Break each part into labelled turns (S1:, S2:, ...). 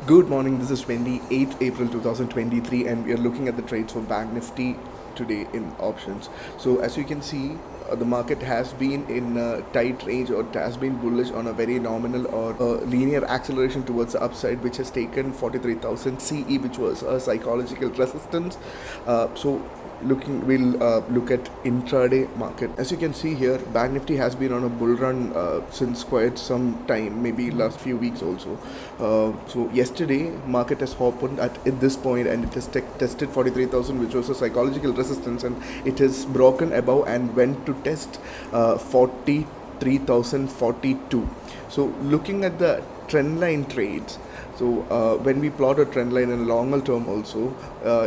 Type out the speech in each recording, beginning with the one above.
S1: Good morning, this is 28th April 2023 and we are looking at the trades for Banknifty today in options. So as you can see, the market has been in a tight range, or it has been bullish on a very nominal or linear acceleration towards the upside, which has taken 43,000 CE, which was a psychological resistance. So we'll look at intraday market. As you can see here, Bank Nifty has been on a bull run since quite some time, maybe last few weeks also. So yesterday market has opened at this point and it has tested 43,000, which was a psychological resistance, and it has broken above and went to test 43,042. So looking at the trend line trades, so when we plot a trend line in a longer term also,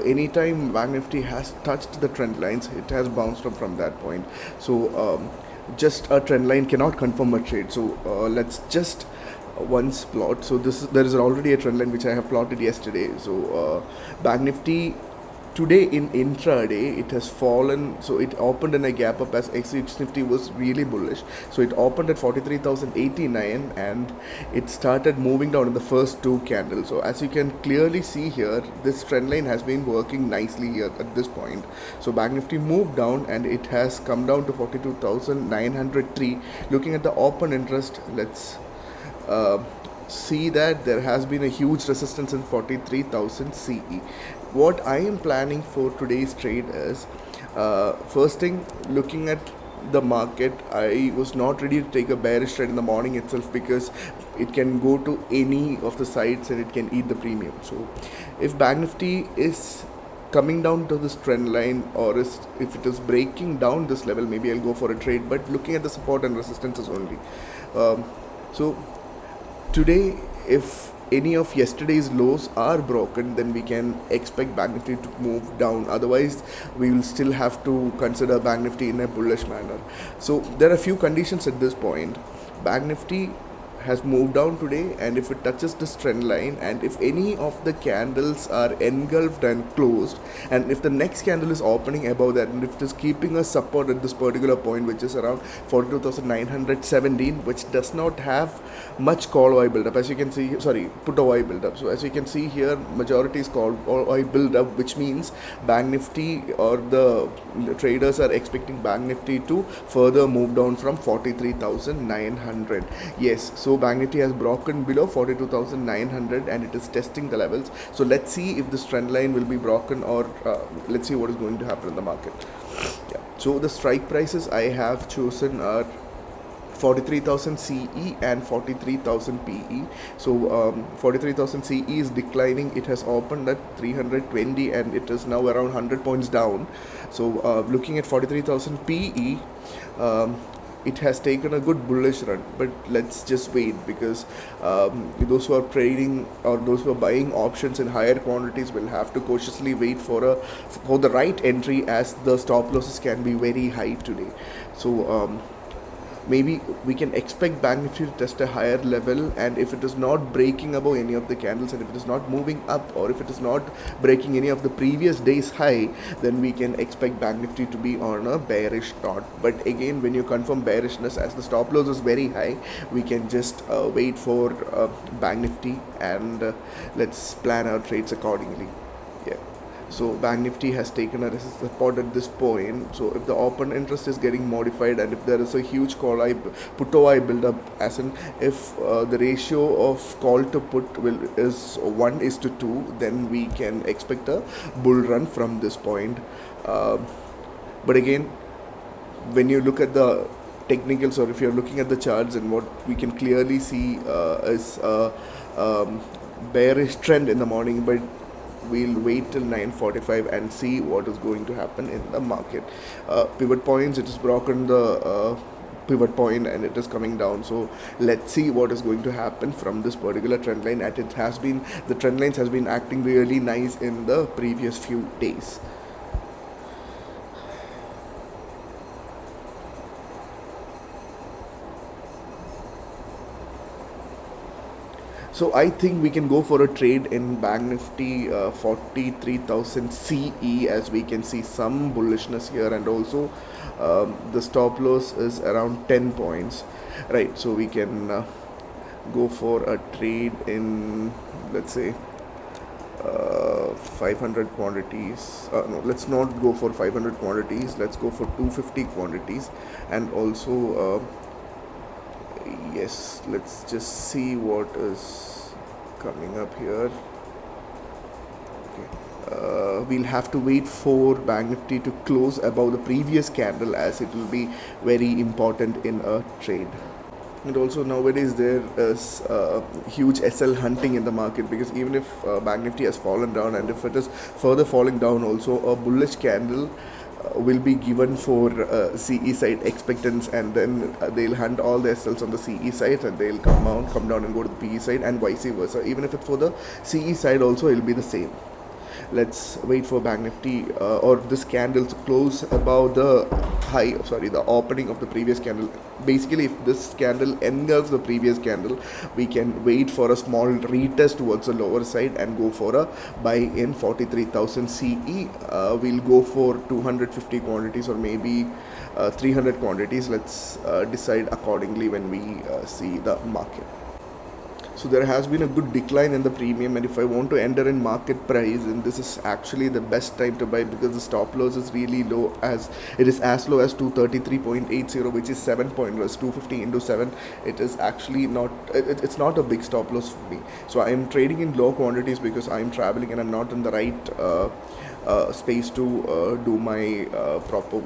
S1: anytime Bank Nifty has touched the trend lines, it has bounced up from that point. So just a trend line cannot confirm a trade. So let's just once plot. So there is already a trend line which I have plotted yesterday. So Bank Nifty today in intraday it has fallen, so it opened in a gap up as Nifty was really bullish. So it opened at 43,089 and it started moving down in the first two candles. So as you can clearly see here, this trend line has been working nicely here at this point. So Bank Nifty moved down and it has come down to 42,903. Looking at the open interest, let's see that there has been a huge resistance in 43,000 CE. What I am planning for today's trade is, first thing, looking at the market, I was not ready to take a bearish trade in the morning itself because it can go to any of the sides and it can eat the premium. So if Bank Nifty is coming down to this trend line, or if it is breaking down this level, maybe I'll go for a trade, but looking at the support and resistances only. So today, if any of yesterday's lows are broken, then we can expect Bank Nifty to move down. Otherwise, we will still have to consider Bank Nifty in a bullish manner. So there are a few conditions at this point. Bank Nifty has moved down today, and if it touches this trend line, and if any of the candles are engulfed and closed, and if the next candle is opening above that, and if it is keeping a support at this particular point, which is around 42,917, which does not have much call OI build up, as you can see, sorry, put OI build up. So as you can see here, majority is called OI build up, which means Bank Nifty or the traders are expecting Bank Nifty to further move down from 43,900. Yes, so Bank Nifty has broken below 42,900 and it is testing the levels. So let's see if this trend line will be broken, or let's see what is going to happen in the market. Yeah. So the strike prices I have chosen are 43,000 CE and 43,000 PE. So 43,000 CE is declining. It has opened at 320 and it is now around 100 points down. So looking at 43,000 PE, it has taken a good bullish run, but let's just wait, because those who are trading or those who are buying options in higher quantities will have to cautiously wait for the right entry, as the stop losses can be very high today. So maybe we can expect Bank Nifty to test a higher level, and if it is not breaking above any of the candles, and if it is not moving up, or if it is not breaking any of the previous day's high, then we can expect Bank Nifty to be on a bearish note. But again, when you confirm bearishness, as the stop loss is very high, we can just wait for Bank Nifty, and let's plan our trades accordingly. Yeah. So Bank Nifty has taken a resistance support at this point. So if the open interest is getting modified, and if there is a huge call I put OI build up, as in if the ratio of call to put is 1:2, then we can expect a bull run from this point. But again, when you look at the technicals, or if you're looking at the charts, and what we can clearly see is bearish trend in the morning, but we'll wait till 9:45 and see what is going to happen in the market. Pivot points, it has broken the pivot point and it is coming down. So let's see what is going to happen from this particular trend line. And the trend lines has been acting really nice in the previous few days. So I think we can go for a trade in Bank Nifty 43,000 CE, as we can see some bullishness here, and also the stop loss is around 10 points, right? So we can go for a trade in let's say 500 quantities. No, let's not go for 500 quantities, let's go for 250 quantities. And also yes, let's just see what is coming up here. We'll have to wait for Bank Nifty to close above the previous candle, as it will be very important in a trade. And also nowadays there is huge SL hunting in the market, because even if Bank Nifty has fallen down, and if it is further falling down also, a bullish candle will be given for CE side expectance, and then they'll hunt all the SLs on the CE side, and they'll come down and go to the PE side, and vice versa. Even if it's for the CE side also, it'll be the same. Let's wait for Bank Nifty or this candle to close above the the opening of the previous candle. Basically, if this candle engulfs the previous candle, we can wait for a small retest towards the lower side and go for a buy in 43,000 CE. We'll go for 250 quantities, or maybe 300 quantities. Let's decide accordingly when we see the market. So there has been a good decline in the premium, and if I want to enter in market price, and this is actually the best time to buy, because the stop loss is really low, as it is as low as 233.80, which is 7 point loss. 250 into 7, it is actually not, it's not a big stop loss for me. So I am trading in low quantities because I am traveling and I'm not in the right space to do my proper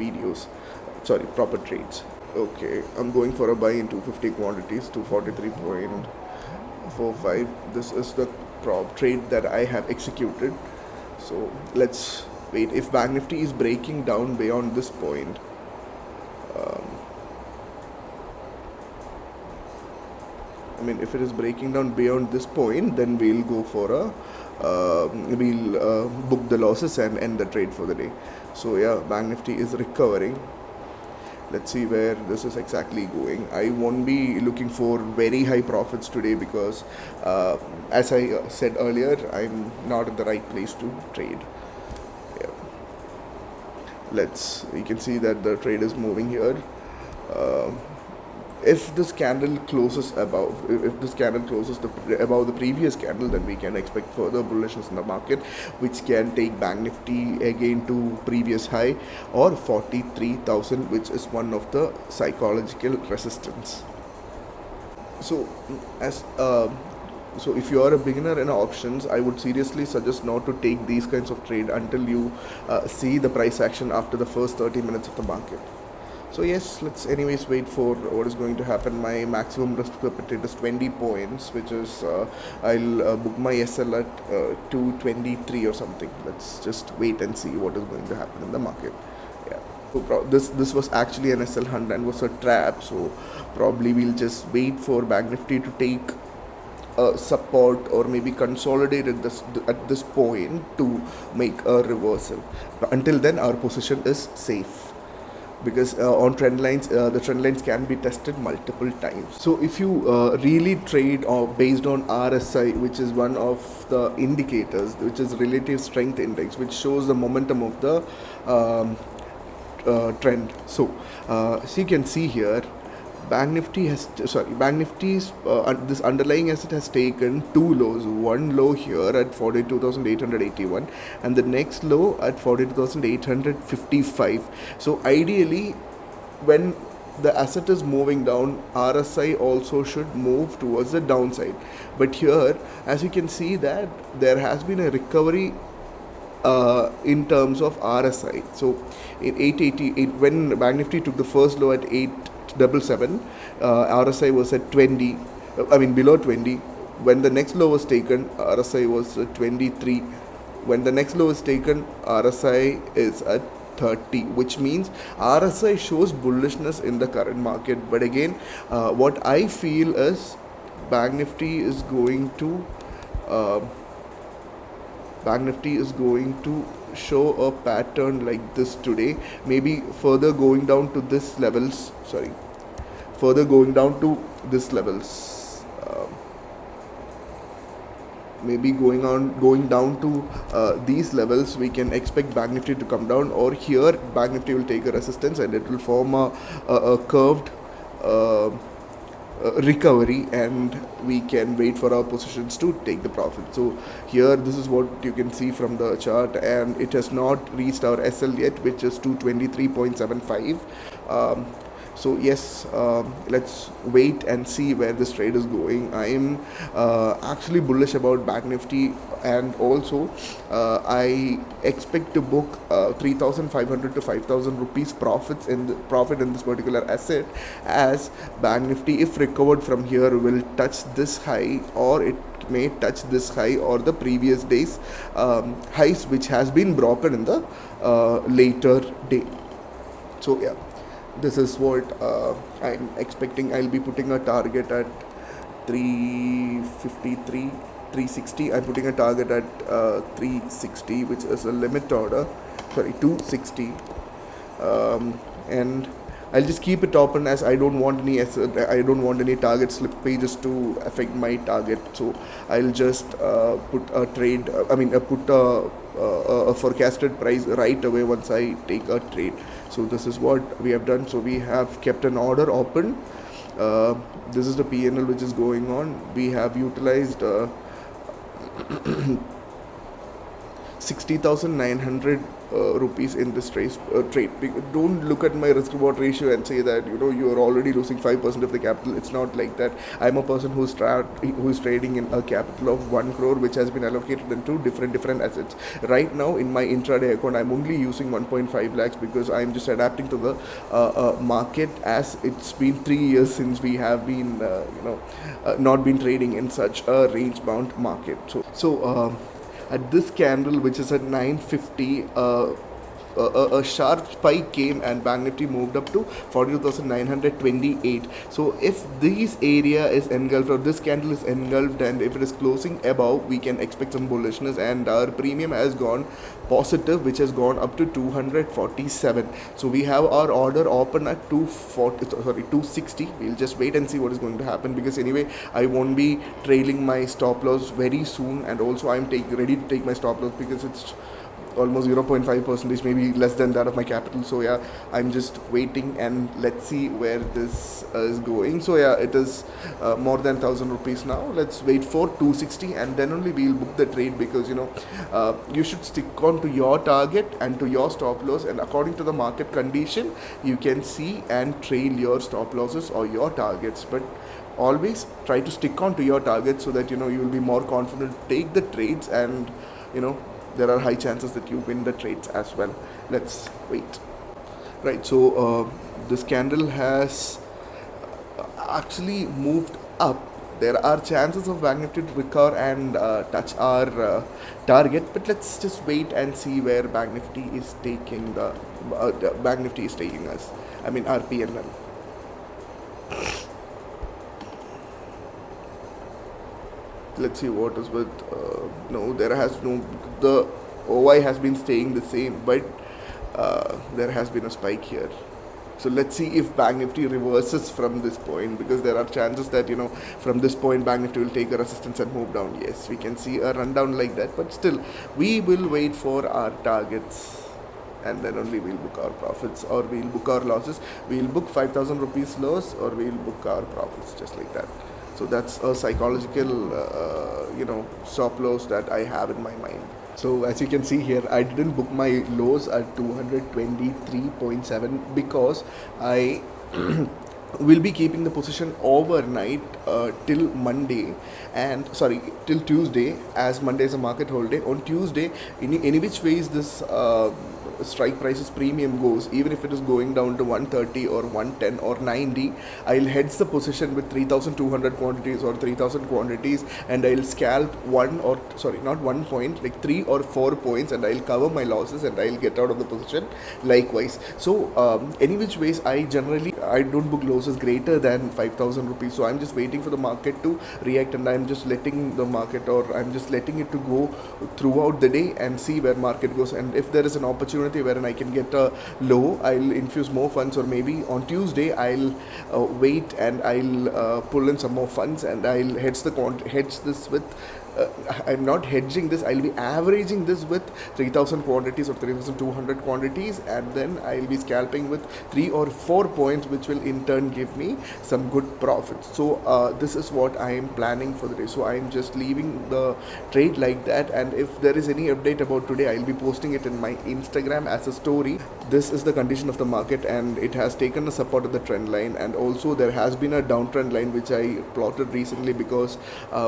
S1: trades. Okay, I'm going for a buy in 250 quantities, 243.45. This is the prop trade that I have executed. So let's wait. If Bank Nifty is breaking down beyond this point, if it is breaking down beyond this point, then we'll go for we'll book the losses and end the trade for the day. So yeah, Bank Nifty is recovering. Let's see where this is exactly going. I won't be looking for very high profits today, because as I said earlier, I'm not in the right place to trade. Yeah. You can see that the trade is moving here. If this candle closes above, above the previous candle, then we can expect further bullishness in the market, which can take Bank Nifty again to previous high, or 43,000, which is one of the psychological resistance. So if you are a beginner in options, I would seriously suggest not to take these kinds of trade until you see the price action after the first 30 minutes of the market. So yes, let's anyways wait for what is going to happen. My maximum risk appetite is 20 points, which is I'll book my SL at 223 or something. Let's just wait and see what is going to happen in the market. Yeah. So this was actually an SL hunt and was a trap. So probably we'll just wait for Bank Nifty to take support, or maybe consolidate at this point to make a reversal. Until then, our position is safe, because on trend lines, the trend lines can be tested multiple times. So if you really trade based on RSI, which is one of the indicators, which is relative strength index, which shows the momentum of the trend. So you can see here, Bank Nifty's this underlying asset has taken two lows. One low here at 42,881, and the next low at 42,855. So ideally, when the asset is moving down, RSI also should move towards the downside. But here, as you can see, that there has been a recovery in terms of RSI. So in 888, when Bank Nifty took the first low at 877, RSI was at 20, below 20. When the next low was taken, RSI was at 23. When the next low is taken, RSI is at 30, which means RSI shows bullishness in the current market. But again, what I feel is Bank Nifty is going to show a pattern like this today, maybe further going down to this levels, maybe going down to these levels. We can expect Bank Nifty to come down, or here Bank Nifty will take a resistance and it will form a curved recovery, and we can wait for our positions to take the profit. So here, this is what you can see from the chart, and it has not reached our SL yet, which is 223.75. So yes, let's wait and see where this trade is going. I am actually bullish about Bank Nifty, and also I expect to book 3,500 to 5,000 rupees profit in this particular asset, as Bank Nifty, if recovered from here, will touch this high, or it may touch this high or the previous days highs, which has been broken in the later day. So yeah, this is what I'm expecting. I'll be putting a target at 353, 360. I'm putting a target at 360, which is a limit order. Sorry, 260. And I'll just keep it open, as I don't want any target slippages to affect my target. So I'll just put a trade. Put a forecasted price right away once I take a trade. So this is what we have done. So we have kept an order open. This is the PNL which is going on. We have utilized 60,900 rupees in this trade. Don't look at my risk reward ratio and say that you are already losing 5% of the capital. It's not like that. I'm a person who is trading in a capital of 1 crore, which has been allocated into different assets. Right now in my intraday account, I'm only using 1.5 lakhs, because I'm just adapting to the market, as it's been 3 years since we have been not been trading in such a range bound market. So at this candle, which is at 950, a sharp spike came, and Bank Nifty moved up to 42,928. So if this area is engulfed, or this candle is engulfed, and if it is closing above, we can expect some bullishness, and our premium has gone positive, which has gone up to 247. So we have our order open at 260. We'll just wait and see what is going to happen, because anyway I won't be trailing my stop loss very soon, and also I'm ready to take my stop loss, because it's almost 0.5%, maybe less than that of my capital. So yeah, I'm just waiting, and let's see where this is going. So yeah, it is more than 1,000 rupees now. Let's wait for 260, and then only we'll book the trade, because you should stick on to your target and to your stop loss, and according to the market condition, you can see and trail your stop losses or your targets. But always try to stick on to your target, so that you will be more confident to take the trades, and there are high chances that you win the trades as well. Let's wait. Right, so this candle has actually moved up. There are chances of Bank Nifty to recover and touch our target, but let's just wait and see where Bank Nifty is taking Bank Nifty is taking us. I mean, our PNL. Let's see what is with the OI has been staying the same, but there has been a spike here. So let's see if Bank Nifty reverses from this point, because there are chances that from this point Bank Nifty will take a resistance and move down. Yes, we can see a rundown like that, but still we will wait for our targets, and then only we'll book our profits, or we'll book our losses. We'll book 5,000 rupees loss, or we'll book our profits, just like that. So that's a psychological stop loss that I have in my mind. So as you can see here, I didn't book my lows at 223.7, because I will be keeping the position overnight till Monday, till Tuesday, as Monday is a market holiday. On Tuesday, any which ways this strike prices premium goes, even if it is going down to 130 or 110 or 90, I'll hedge the position with 3,200 quantities or 3,000 quantities, and I'll scalp 3 or 4 points, and I'll cover my losses, and I'll get out of the position likewise. So any which ways, I don't book losses greater than 5,000 rupees. So I'm just waiting for the market to react, and I'm just letting it to go throughout the day and see where market goes. And if there is an opportunity wherein I can get a low, I'll infuse more funds, or maybe on Tuesday I'll wait and I'll pull in some more funds, and I'll hedge this with I'm not hedging this, I'll be averaging this with 3000 quantities or 3200 quantities, and then I'll be scalping with 3 or 4 points, which will in turn give me some good profits. So this is what I am planning for the day. So I am just leaving the trade like that, and if there is any update about today, I'll be posting it in my Instagram as a story. This is the condition of the market, and it has taken a support of the trend line, and also there has been a downtrend line which I plotted recently, because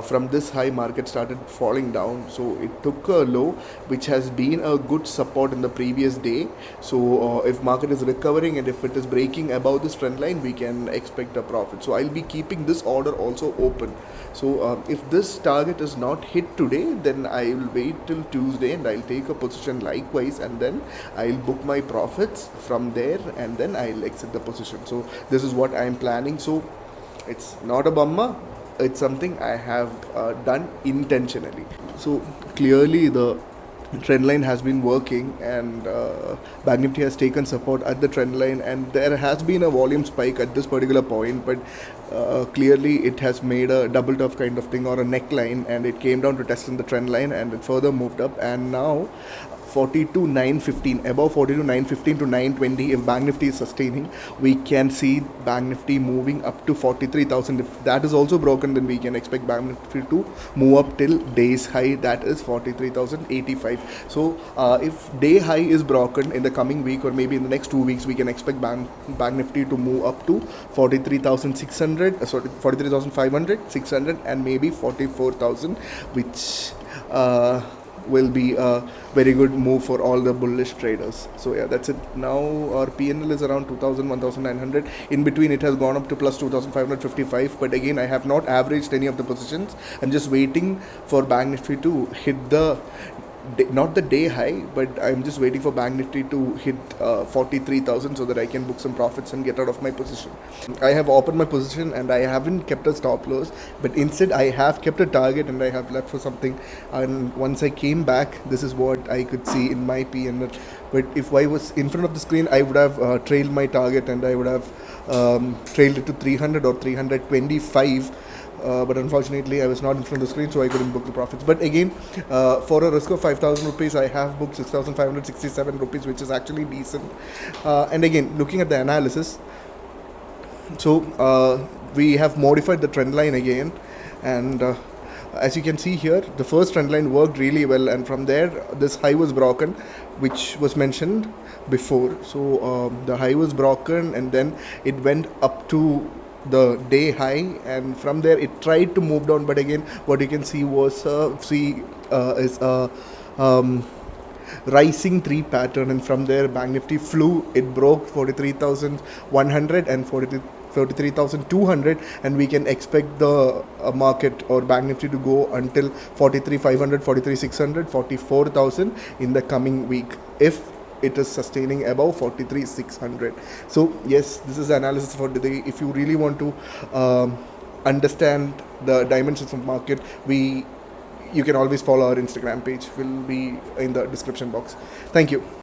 S1: from this high market started falling down, so it took a low which has been a good support in the previous day. So if market is recovering and if it is breaking above this trend line, we can expect a profit. So I'll be keeping this order also open. So if this target is not hit today, then I will wait till Tuesday and I'll take a position likewise, and then I'll book my profits from there, and then I'll exit the position. So this is what I'm planning. So it's not a bummer, it's something I have done intentionally. So clearly the trend line has been working, and Banknifty has taken support at the trend line, and there has been a volume spike at this particular point, but clearly it has made a double top kind of thing, or a neckline, and it came down to test in the trend line, and it further moved up, and now 42,915, above 42,915 to 920. If Bank Nifty is sustaining, we can see Bank Nifty moving up to 43,000. If that is also broken, then we can expect Bank Nifty to move up till day's high, that is 43,085. So if day high is broken in the coming week, or maybe in the next 2 weeks, we can expect Bank Nifty to move up to 43,600, 43,500, 600, and maybe 44,000, which will be a very good move for all the bullish traders. So yeah, that's it. Now our PNL is around 2,000, 1,900. In between it has gone up to plus 2,555, but again I have not averaged any of the positions. I'm just waiting for Bank Nifty to hit the not the day high, but I'm just waiting for Bank Nifty to hit 43,000 so that I can book some profits and get out of my position. I have opened my position and I haven't kept a stop loss, but instead I have kept a target and I have left for something. And once I came back, this is what I could see in my PNL. But if I was in front of the screen, I would have trailed my target, and I would have trailed it to 300 or 325. But unfortunately I was not in front of the screen, so I couldn't book the profits. But again, for a risk of 5,000 rupees, I have booked 6,567 rupees, which is actually decent. And again, looking at the analysis, so we have modified the trend line again, and as you can see here, the first trend line worked really well, and from there this high was broken, which was mentioned before. So the high was broken, and then it went up to the day high, and from there it tried to move down, but again what you can see was is a rising 3 pattern, and from there Bank Nifty flew. It broke 43,100 and 43,200, and we can expect the market or Bank Nifty to go until 43,500, 43,600, 44,000 in the coming week, if it is sustaining above 43,600. So yes, this is the analysis for today. If you really want to understand the dimensions of market, you can always follow our Instagram page, will be in the description box. Thank you.